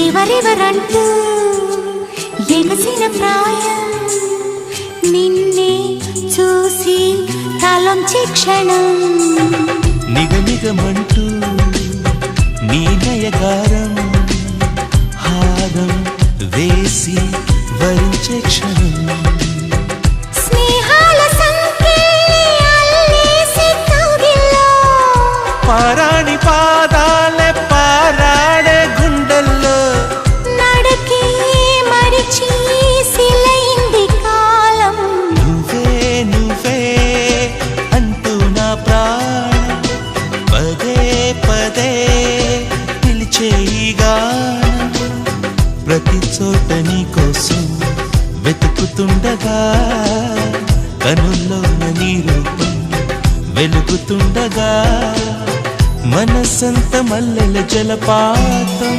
ఎవరెవరంటూ ఎగసిన ప్రాయం నిన్నే చూసి తలొంచి క్షణం నిగనిగమంటూ నీ నయగారం హారం వేసి వరించే క్షణం స్నేహాల సంఖ్యే అల్లేసి కౌగిల్లో పారాణి పాదాలే పారాడే గుండెల్లో నడకే మరిచి సిలైంది కాలం నువ్వే నువ్వే అంటూ నా ప్రాణం పదే పదే పిలిచే ఈ గానం ప్రతి చోట నీ కోసం వెతుకుతుండగా కనుల్లోన నీ రూపం వెలుగుతుండగా మనసంత మల్లెల జలపాతం